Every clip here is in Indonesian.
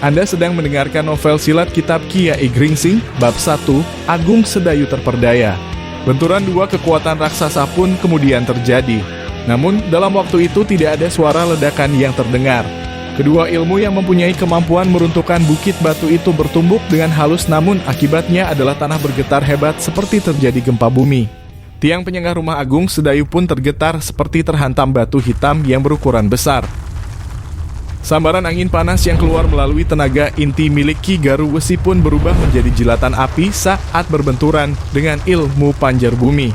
Anda sedang mendengarkan novel silat kitab Ki Yai Gringsing, Bab 1, Agung Sedayu Terperdaya. Benturan dua kekuatan raksasa pun kemudian terjadi. Namun, dalam waktu itu tidak ada suara ledakan yang terdengar. Kedua ilmu yang mempunyai kemampuan meruntuhkan bukit batu itu bertumbuk dengan halus, namun akibatnya adalah tanah bergetar hebat seperti terjadi gempa bumi. Tiang penyangga rumah Agung Sedayu pun tergetar seperti terhantam batu hitam yang berukuran besar. Sambaran angin panas yang keluar melalui tenaga inti milik Ki Garu Wesi pun berubah menjadi jilatan api saat berbenturan dengan ilmu panjar bumi.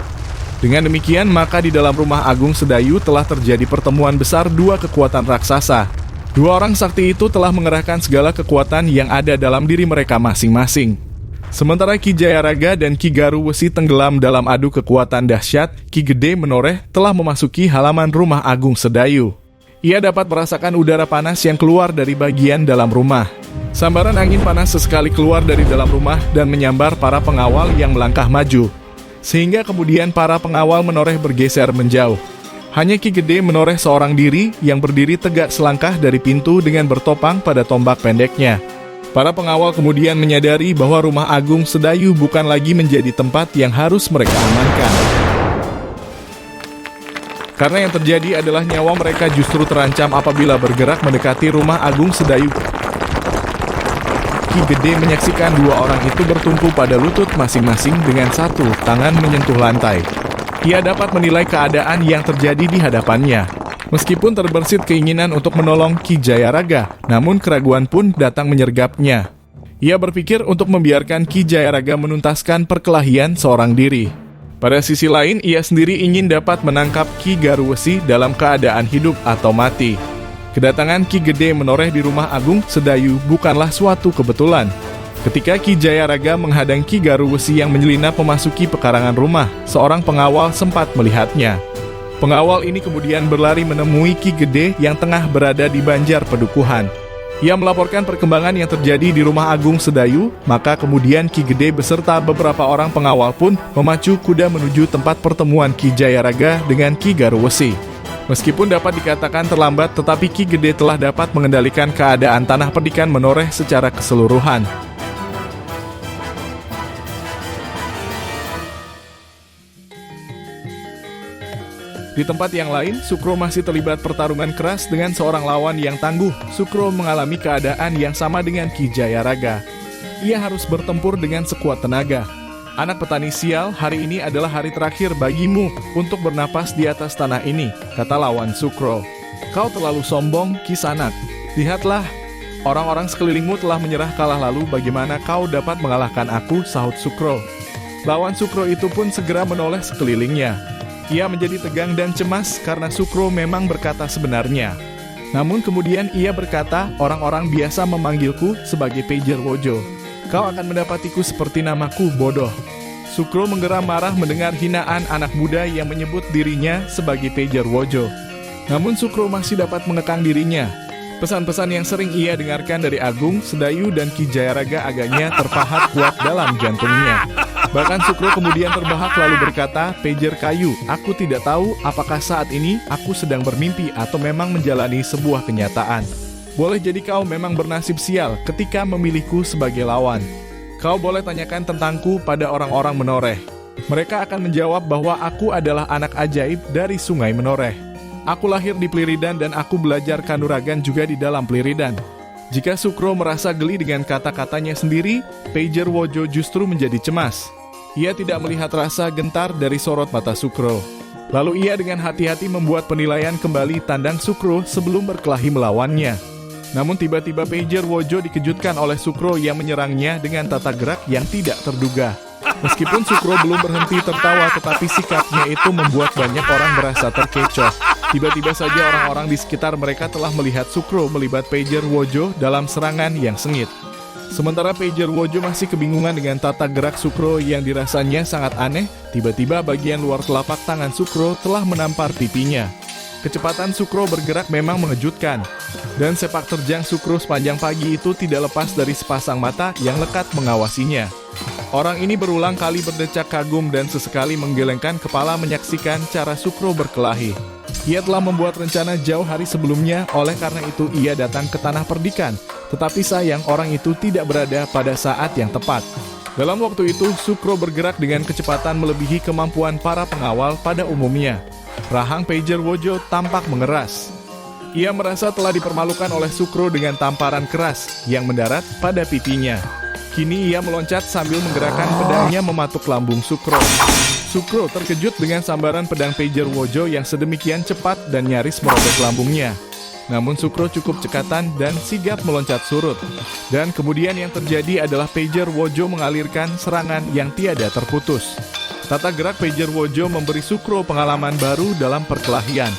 Dengan demikian, maka di dalam rumah Agung Sedayu telah terjadi pertemuan besar dua kekuatan raksasa. Dua orang sakti itu telah mengerahkan segala kekuatan yang ada dalam diri mereka masing-masing. Sementara Ki Jayaraga dan Ki Garu Wesi tenggelam dalam adu kekuatan dahsyat, Ki Gede Menoreh telah memasuki halaman rumah Agung Sedayu. Ia dapat merasakan udara panas yang keluar dari bagian dalam rumah. Sambaran angin panas sesekali keluar dari dalam rumah dan menyambar para pengawal yang melangkah maju. Sehingga kemudian para pengawal Menoreh bergeser menjauh. Hanya Ki Gede Menoreh seorang diri yang berdiri tegak selangkah dari pintu dengan bertopang pada tombak pendeknya. Para pengawal kemudian menyadari bahwa rumah Agung Sedayu bukan lagi menjadi tempat yang harus mereka amankan. Karena yang terjadi adalah nyawa mereka justru terancam apabila bergerak mendekati rumah Agung Sedayu. Ki Gede menyaksikan dua orang itu bertumpu pada lutut masing-masing dengan satu tangan menyentuh lantai. Ia dapat menilai keadaan yang terjadi di hadapannya. Meskipun terbersit keinginan untuk menolong Ki Jayaraga, namun keraguan pun datang menyergapnya. Ia berpikir untuk membiarkan Ki Jayaraga menuntaskan perkelahian seorang diri. Pada sisi lain, ia sendiri ingin dapat menangkap Ki Garu Wesi dalam keadaan hidup atau mati. Kedatangan Ki Gede Menoreh di rumah Agung Sedayu bukanlah suatu kebetulan. Ketika Ki Jayaraga menghadang Ki Garu Wesi yang menyelinap memasuki pekarangan rumah, seorang pengawal sempat melihatnya. Pengawal ini kemudian berlari menemui Ki Gede yang tengah berada di Banjar Pedukuhan. Ia melaporkan perkembangan yang terjadi di rumah Agung Sedayu, maka kemudian Ki Gede beserta beberapa orang pengawal pun memacu kuda menuju tempat pertemuan Ki Jayaraga dengan Ki Garu Wesi. Meskipun dapat dikatakan terlambat, tetapi Ki Gede telah dapat mengendalikan keadaan tanah perdikan Menoreh secara keseluruhan. Di tempat yang lain, Sukro masih terlibat pertarungan keras dengan seorang lawan yang tangguh. Sukro mengalami keadaan yang sama dengan Ki Jayaraga. Ia harus bertempur dengan sekuat tenaga. Anak petani sial, hari ini adalah hari terakhir bagimu untuk bernapas di atas tanah ini, kata lawan Sukro. Kau terlalu sombong, Kisanak. Lihatlah, orang-orang sekelilingmu telah menyerah kalah, lalu bagaimana kau dapat mengalahkan aku, sahut Sukro. Lawan Sukro itu pun segera menoleh sekelilingnya. Ia menjadi tegang dan cemas karena Sukro memang berkata sebenarnya. Namun kemudian ia berkata, orang-orang biasa memanggilku sebagai Pager Wojo. Kau akan mendapatiku seperti namaku, bodoh. Sukro menggeram marah mendengar hinaan anak muda yang menyebut dirinya sebagai Pager Wojo. Namun Sukro masih dapat mengekang dirinya. Pesan-pesan yang sering ia dengarkan dari Agung Sedayu dan Ki Jayaraga agaknya terpahat kuat dalam jantungnya. Bahkan Sukro kemudian terbahak lalu berkata, Pager Kayu, aku tidak tahu apakah saat ini aku sedang bermimpi atau memang menjalani sebuah kenyataan. Boleh jadi kau memang bernasib sial ketika memilihku sebagai lawan. Kau boleh tanyakan tentangku pada orang-orang Menoreh. Mereka akan menjawab bahwa aku adalah anak ajaib dari Sungai Menoreh. Aku lahir di Pliridan dan aku belajar kanuragan juga di dalam Pliridan. Jika Sukro merasa geli dengan kata-katanya sendiri, Pager Wojo justru menjadi cemas. Ia tidak melihat rasa gentar dari sorot mata Sukro. Lalu ia dengan hati-hati membuat penilaian kembali tandang Sukro sebelum berkelahi melawannya. Namun tiba-tiba Pager Wojo dikejutkan oleh Sukro yang menyerangnya dengan tata gerak yang tidak terduga. Meskipun Sukro belum berhenti tertawa, tetapi sikapnya itu membuat banyak orang merasa terkecoh. Tiba-tiba saja orang-orang di sekitar mereka telah melihat Sukro melibat Pager Wojo dalam serangan yang sengit. Sementara Pager Wojo masih kebingungan dengan tata gerak Sukro yang dirasanya sangat aneh, tiba-tiba bagian luar telapak tangan Sukro telah menampar pipinya. Kecepatan Sukro bergerak memang mengejutkan, dan sepak terjang Sukro sepanjang pagi itu tidak lepas dari sepasang mata yang lekat mengawasinya. Orang ini berulang kali berdecak kagum dan sesekali menggelengkan kepala menyaksikan cara Sukro berkelahi. Ia telah membuat rencana jauh hari sebelumnya, oleh karena itu ia datang ke Tanah Perdikan Tetapi sayang orang itu tidak berada pada saat yang tepat. Dalam waktu itu, Sukro bergerak dengan kecepatan melebihi kemampuan para pengawal pada umumnya. Rahang pager Wojo tampak mengeras. Ia merasa telah dipermalukan oleh Sukro dengan tamparan keras yang mendarat pada pipinya. Kini ia meloncat sambil menggerakkan pedangnya mematuk lambung Sukro. Sukro terkejut dengan sambaran pedang pager Wojo yang sedemikian cepat dan nyaris merobek lambungnya. Namun Sukro cukup cekatan dan sigap meloncat surut. Dan kemudian yang terjadi adalah pager Wojo mengalirkan serangan yang tiada terputus. Tata gerak pager Wojo memberi Sukro pengalaman baru dalam perkelahian.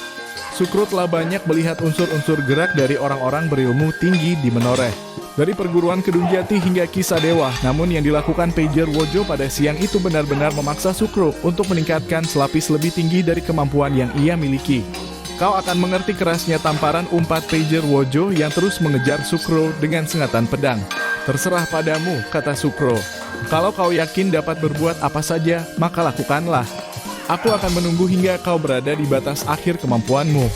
Sukro telah banyak melihat unsur-unsur gerak dari orang-orang berilmu tinggi di Menoreh. Dari perguruan Kedung Jati hingga Kisah Dewa, namun yang dilakukan pager Wojo pada siang itu benar-benar memaksa Sukro untuk meningkatkan selapis lebih tinggi dari kemampuan yang ia miliki. Kau akan mengerti kerasnya tamparan umpat pager Wojo yang terus mengejar Sukro dengan sengatan pedang. Terserah padamu, kata Sukro. Kalau kau yakin dapat berbuat apa saja, maka lakukanlah. Aku akan menunggu hingga kau berada di batas akhir kemampuanmu.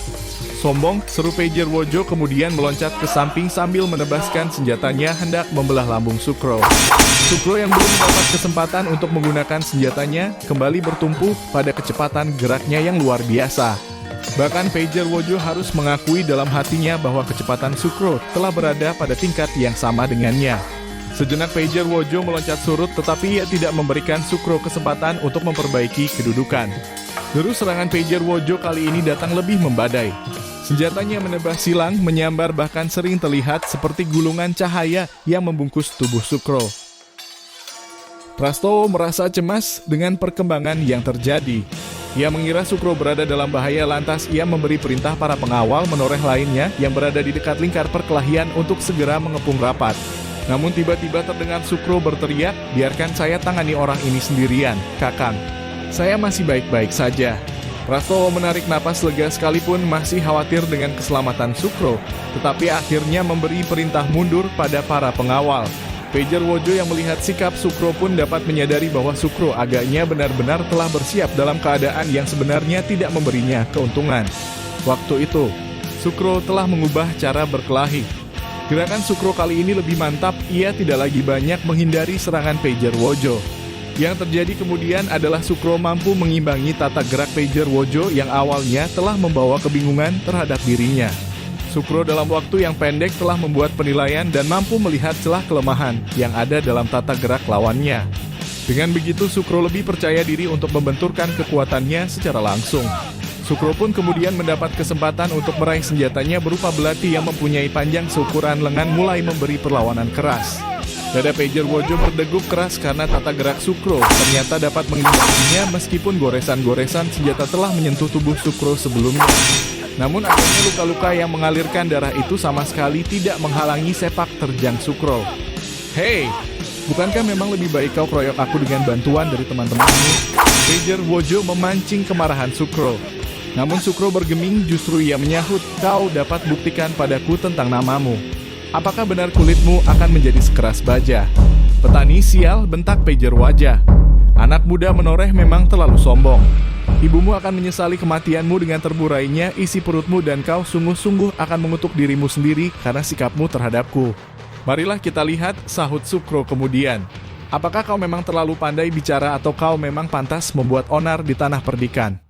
Sombong, seru pager Wojo kemudian meloncat ke samping sambil menebaskan senjatanya hendak membelah lambung Sukro. Sukro yang belum mendapat kesempatan untuk menggunakan senjatanya kembali bertumpu pada kecepatan geraknya yang luar biasa. Bahkan pager Wojo harus mengakui dalam hatinya bahwa kecepatan Sukro telah berada pada tingkat yang sama dengannya. Sejenak pager Wojo meloncat surut tetapi ia tidak memberikan Sukro kesempatan untuk memperbaiki kedudukan. Deru serangan pager Wojo kali ini datang lebih membadai. Senjatanya menebas silang, menyambar bahkan sering terlihat seperti gulungan cahaya yang membungkus tubuh Sukro. Prastowo merasa cemas dengan perkembangan yang terjadi. Ia mengira Sukro berada dalam bahaya lantas ia memberi perintah para pengawal Menoreh lainnya yang berada di dekat lingkar perkelahian untuk segera mengepung rapat. Namun tiba-tiba terdengar Sukro berteriak, biarkan saya tangani orang ini sendirian, Kakang. Saya masih baik-baik saja. Prastowo menarik napas lega sekalipun masih khawatir dengan keselamatan Sukro, tetapi akhirnya memberi perintah mundur pada para pengawal. Pager Wojo yang melihat sikap Sukro pun dapat menyadari bahwa Sukro agaknya benar-benar telah bersiap dalam keadaan yang sebenarnya tidak memberinya keuntungan. Waktu itu, Sukro telah mengubah cara berkelahi. Gerakan Sukro kali ini lebih mantap, ia tidak lagi banyak menghindari serangan pager Wojo. Yang terjadi kemudian adalah Sukro mampu mengimbangi tata gerak pager Wojo yang awalnya telah membawa kebingungan terhadap dirinya. Sukro dalam waktu yang pendek telah membuat penilaian dan mampu melihat celah kelemahan yang ada dalam tata gerak lawannya. Dengan begitu Sukro lebih percaya diri untuk membenturkan kekuatannya secara langsung. Sukro pun kemudian mendapat kesempatan untuk meraih senjatanya berupa belati yang mempunyai panjang seukuran lengan mulai memberi perlawanan keras. Dada pager Wojo berdegup keras karena tata gerak Sukro ternyata dapat mengimbanginya meskipun goresan-goresan senjata telah menyentuh tubuh Sukro sebelumnya. Namun akhirnya luka-luka yang mengalirkan darah itu sama sekali tidak menghalangi sepak terjang Sukro. Hei, bukankah memang lebih baik kau keroyok aku dengan bantuan dari teman-temanmu? Pager Wojo memancing kemarahan Sukro. Namun Sukro bergeming, justru ia menyahut, kau dapat buktikan padaku tentang namamu. Apakah benar kulitmu akan menjadi sekeras baja? Petani sial, bentak pager wajah. Anak muda Menoreh memang terlalu sombong. Ibumu akan menyesali kematianmu dengan terburainya isi perutmu dan kau sungguh-sungguh akan mengutuk dirimu sendiri karena sikapmu terhadapku. Marilah kita lihat, sahut Sukro kemudian. Apakah kau memang terlalu pandai bicara atau kau memang pantas membuat onar di tanah perdikan?